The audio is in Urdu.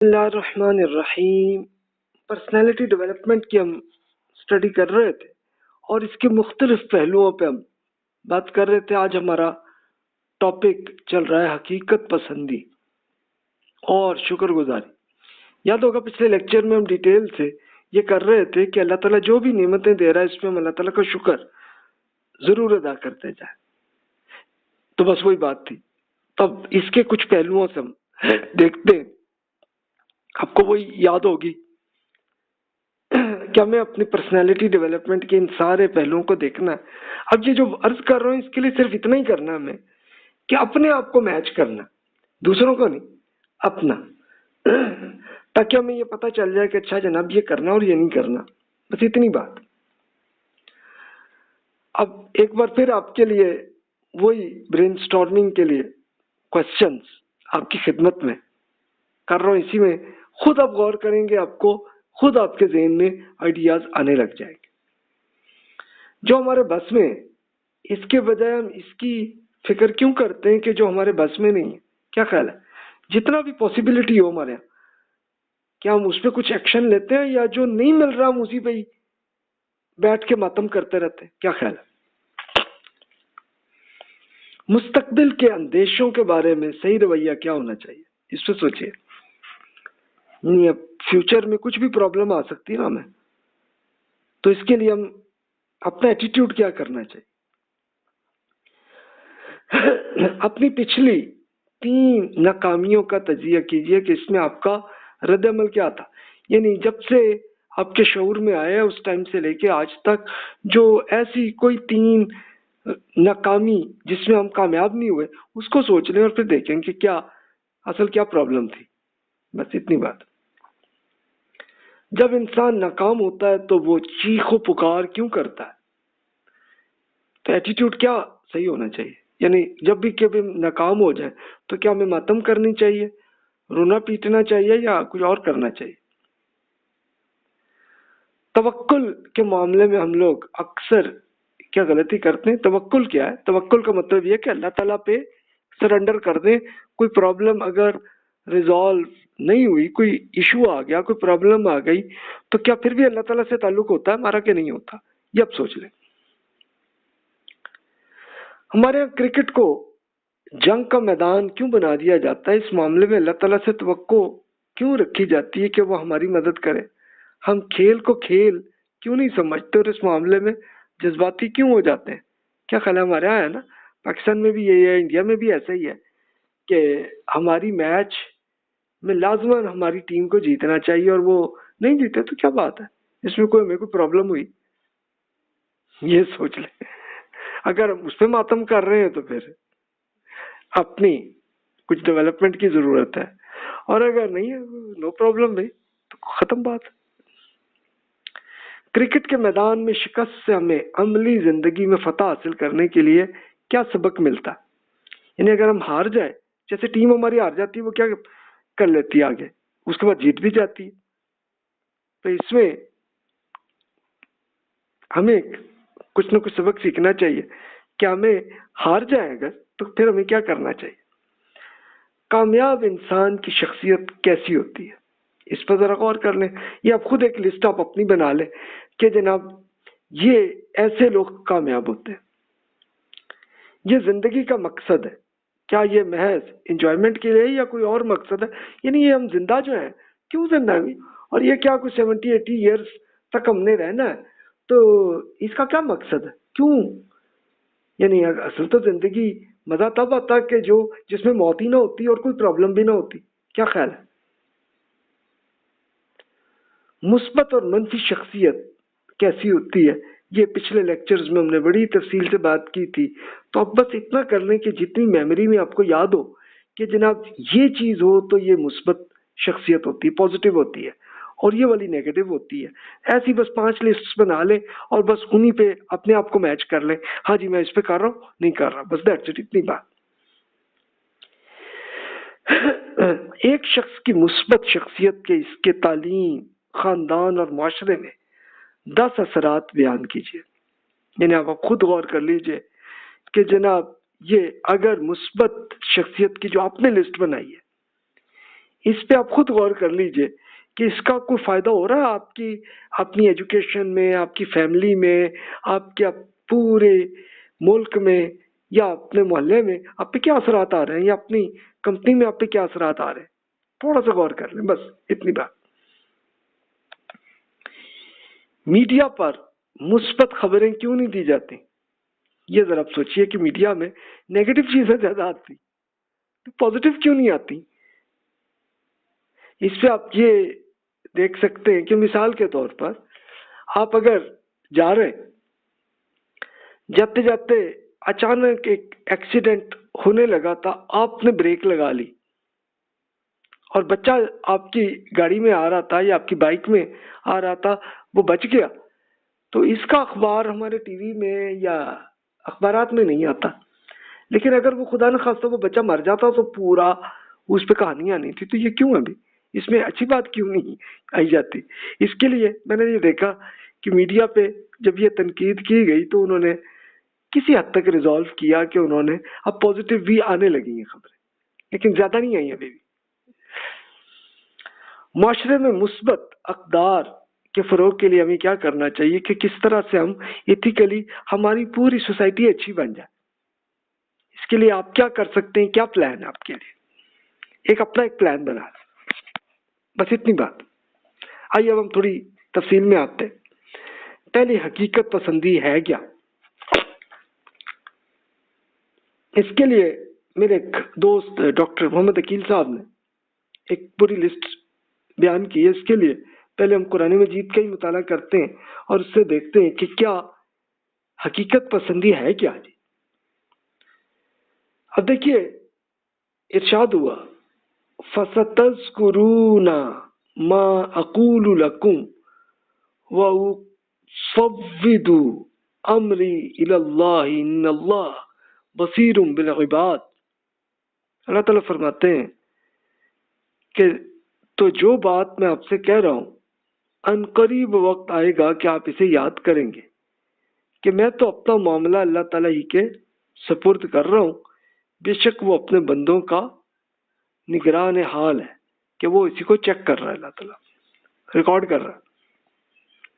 بسم اللہ الرحمن الرحیم۔ پرسنالٹی ڈیولپمنٹ کی ہم اسٹڈی کر رہے تھے اور اس کے مختلف پہلوؤں پہ ہم بات کر رہے تھے۔ آج ہمارا ٹاپک چل رہا ہے حقیقت پسندی اور شکر گزاری۔ یاد ہوگا پچھلے لیکچر میں ہم ڈیٹیل سے یہ کر رہے تھے کہ اللہ تعالیٰ جو بھی نعمتیں دے رہا ہے اس میں ہم اللہ تعالیٰ کا شکر ضرور ادا کرتے جائیں۔ تو بس وہی بات تھی۔ تب اس کے کچھ پہلوؤں سے ہم دیکھتے ہیں، آپ کو وہی یاد ہوگی کہ ہمیں اپنی پرسنالٹی ڈیولپمنٹ کے ان سارے پہلوؤں کو دیکھنا ہے۔ اب یہ جو عرض کر رہا ہوں اس کے لیے صرف اتنا ہی کرنا ہے ہمیں کہ اپنے آپ کو میچ کرنا، دوسروں کو نہیں، اپنا، تاکہ ہمیں یہ پتہ چل جائے کہ اچھا جناب یہ کرنا اور یہ نہیں کرنا، بس اتنی بات۔ اب ایک بار پھر آپ کے لیے وہی برین سٹارمنگ کے لیے کوشچنز آپ کی خدمت میں کر رہا ہوں، اسی میں خود آپ غور کریں گے، آپ کو خود آپ کے ذہن میں آئیڈیاز آنے لگ جائیں گے جو ہمارے بس میں۔ اس کے بجائے ہم اس کی فکر کیوں کرتے ہیں کہ جو ہمارے بس میں نہیں ہے؟ کیا خیال ہے جتنا بھی پاسبلٹی ہو ہمارے یہاں، کیا ہم اس پہ کچھ ایکشن لیتے ہیں یا جو نہیں مل رہا ہم اسی پہ ہی بیٹھ کے ماتم کرتے رہتے ہیں؟ کیا خیال ہے؟ مستقبل کے اندیشوں کے بارے میں صحیح رویہ کیا ہونا چاہیے، اس پہ سوچیے۔ نہیں، اب فیوچر میں کچھ بھی پرابلم آ سکتی ہے نا ہمیں، تو اس کے لیے ہم اپنا ایٹیٹیوڈ کیا کرنا چاہیے؟ اپنی پچھلی 3 ناکامیوں کا تجزیہ کیجئے کہ اس میں آپ کا رد عمل کیا تھا، یعنی جب سے آپ کے شعور میں آیا اس ٹائم سے لے کے آج تک جو ایسی کوئی 3 ناکامی جس میں ہم کامیاب نہیں ہوئے اس کو سوچ لیں اور پھر دیکھیں کہ کیا اصل کیا پرابلم تھی، بس اتنی بات۔ جب انسان ناکام ہوتا ہے تو وہ چیخ و پکار کیوں کرتا ہے؟ تو ایٹیٹیوڈ کیا صحیح ہونا چاہیے؟ یعنی جب بھی کبھی ناکام ہو جائے تو کیا ہمیں ماتم کرنی چاہیے، رونا پیٹنا چاہیے یا کچھ اور کرنا چاہیے؟ توکل کے معاملے میں ہم لوگ اکثر کیا غلطی کرتے ہیں؟ توکل کیا ہے؟ توکل کا مطلب یہ کہ اللہ تعالیٰ پہ سرنڈر کر دیں۔ کوئی پرابلم اگر ریزالو نہیں ہوئی، کوئی ایشو آ گیا، کوئی پرابلم آ گئی، تو کیا پھر بھی اللہ تعالیٰ سے تعلق ہوتا ہے ہمارا کہ نہیں ہوتا؟ یہ اب سوچ لیں۔ ہمارے یہاں کرکٹ کو جنگ کا میدان کیوں بنا دیا جاتا ہے؟ اس معاملے میں اللہ تعالیٰ سے توقع کیوں رکھی جاتی ہے کہ وہ ہماری مدد کرے؟ ہم کھیل کو کھیل کیوں نہیں سمجھتے اور اس معاملے میں جذباتی کیوں ہو جاتے ہیں؟ کیا خیال ہے؟ ہمارے یہاں ہے نا، پاکستان میں بھی یہی ہے، انڈیا میں بھی ایسا ہی ہے کہ ہماری میچ میں لازماً ہماری ٹیم کو جیتنا چاہیے اور وہ نہیں جیتے تو کیا بات ہے، اس میں کوئی ہمیں کوئی پرابلم ہوئی؟ یہ سوچ لیں۔ اگر ہم اس پہ ماتم کر رہے ہیں تو پھر اپنی کچھ ڈیولپمنٹ کی ضرورت ہے، اور اگر نہیں ہے نو پرابلم بھائی، تو ختم بات۔ کرکٹ کے میدان میں شکست سے ہمیں عملی زندگی میں فتح حاصل کرنے کے لیے کیا سبق ملتا ہے؟ یعنی اگر ہم ہار جائیں، جیسے ٹیم ہماری ہار جاتی ہے، وہ کیا کر لیتی ہے آگے، اس کے بعد جیت بھی جاتی ہے، تو اس میں ہمیں کچھ نہ کچھ سبق سیکھنا چاہیے کہ ہمیں ہار جائیں اگر تو پھر ہمیں کیا کرنا چاہیے۔ کامیاب انسان کی شخصیت کیسی ہوتی ہے؟ اس پر ذرا غور کر لیں، یہ آپ خود ایک لسٹ آپ اپنی بنا لیں کہ جناب یہ ایسے لوگ کامیاب ہوتے ہیں۔ یہ زندگی کا مقصد ہے، کیا یہ محض انجوائمنٹ کے لیے یا کوئی اور مقصد ہے؟ یعنی یہ ہم زندہ جو ہیں کیوں زندہ ہیں، اور یہ کیا کوئی 70-80 ایئرس تک ہم نے رہنا ہے، تو اس کا کیا مقصد ہے، کیوں؟ یعنی اصل تو زندگی مزہ تب آتا کہ جس میں موت ہی نہ ہوتی اور کوئی پرابلم بھی نہ ہوتی۔ کیا خیال ہے؟ مثبت اور منفی شخصیت کیسی ہوتی ہے؟ یہ پچھلے لیکچرز میں ہم نے بڑی تفصیل سے بات کی تھی، تو اب بس اتنا کر لیں کہ جتنی میموری میں آپ کو یاد ہو کہ جناب یہ چیز ہو تو یہ مثبت شخصیت ہوتی ہے، پازیٹیو ہوتی ہے، اور یہ والی نیگیٹو ہوتی ہے۔ ایسی بس 5 لسٹس بنا لیں اور بس انہی پہ اپنے آپ کو میچ کر لیں، ہاں جی میں اس پہ کر رہا ہوں، نہیں کر رہا، بس دیٹس اٹ، اتنی بات۔ ایک شخص کی مثبت شخصیت کے اس کے تعلیم، خاندان اور معاشرے میں 10 اثرات بیان کیجیے۔ یعنی آپ خود غور کر لیجئے کہ جناب یہ اگر مثبت شخصیت کی جو آپ نے لسٹ بنائی ہے، اس پہ آپ خود غور کر لیجئے کہ اس کا کوئی فائدہ ہو رہا ہے آپ کی اپنی ایجوکیشن میں، آپ کی فیملی میں، آپ کے پورے ملک میں، یا اپنے محلے میں آپ پہ کیا اثرات آ رہے ہیں، یا اپنی کمپنی میں آپ پہ کیا اثرات آ رہے ہیں. تھوڑا سا غور کر لیں، بس اتنی بات. میڈیا پر مثبت خبریں کیوں نہیں دی جاتی؟ یہ ذرا آپ سوچئے کہ میڈیا میں نیگیٹو چیزیں زیادہ آتی تو پازیٹیو کیوں نہیں آتی؟ اس پہ آپ یہ دیکھ سکتے ہیں کہ مثال کے طور پر آپ اگر جا رہے، جاتے جاتے اچانک ایک ایکسیڈنٹ ہونے لگا تھا، آپ نے بریک لگا لی اور بچہ آپ کی گاڑی میں آ رہا تھا یا آپ کی بائک میں آ رہا تھا، وہ بچ گیا، تو اس کا اخبار ہمارے ٹی وی میں یا اخبارات میں نہیں آتا. لیکن اگر وہ خدا نخواستہ وہ بچہ مر جاتا تو پورا اس پہ کہانی آنی تھی. تو یہ کیوں ابھی اس میں اچھی بات کیوں نہیں آئی جاتی؟ اس کے لیے میں نے یہ دیکھا کہ میڈیا پہ جب یہ تنقید کی گئی تو انہوں نے کسی حد تک ریزالو کیا کہ انہوں نے اب پازیٹیو بھی آنے لگی ہیں خبریں، لیکن زیادہ نہیں آئی ابھی بھی. معاشرے میں مثبت اقدار کے فروغ کے لیے ہمیں کیا کرنا چاہیے کہ کس طرح سے ہم ایتھیکلی ہماری پوری سوسائٹی اچھی بن جائے. اس کے لیے آپ کیا کر سکتے ہیں؟ کیا پلان ہے آپ کے لیے؟ اپنا ایک پلان بنا لیں، بس اتنی بات. آئیے اب ہم تھوڑی تفصیل میں آتے ہیں. پہلے حقیقت پسندی ہے کیا؟ اس کے لیے میرے ایک دوست ڈاکٹر محمد عقیل صاحب نے ایک پوری لسٹ بیان کی ہے. اس کے لیے پہلے ہم قرآن مجید کا ہی مطالعہ کرتے ہیں اور اس سے دیکھتے ہیں کہ کیا حقیقت پسندی ہے کیا جی. اب دیکھیے ارشاد ہوا فَسَتَذْكُرُونَ مَا أَقُولُ لَكُمْ وَأُفَوِّضُ أَمْرِي إِلَى اللَّهِ إِنَّ اللَّهَ بَصِيرٌ بِالْعِبَادِ. اللہ تعالیٰ فرماتے ہیں کہ تو جو بات میں آپ سے کہہ رہا ہوں ان قریب وقت آئے گا کہ آپ اسے یاد کریں گے کہ میں تو اپنا معاملہ اللہ تعالیٰ ہی کے سپرد کر رہا ہوں، بے شک وہ اپنے بندوں کا نگران حال ہے، کہ وہ اسی کو چیک کر رہا ہے، اللہ تعالیٰ ریکارڈ کر رہا ہے.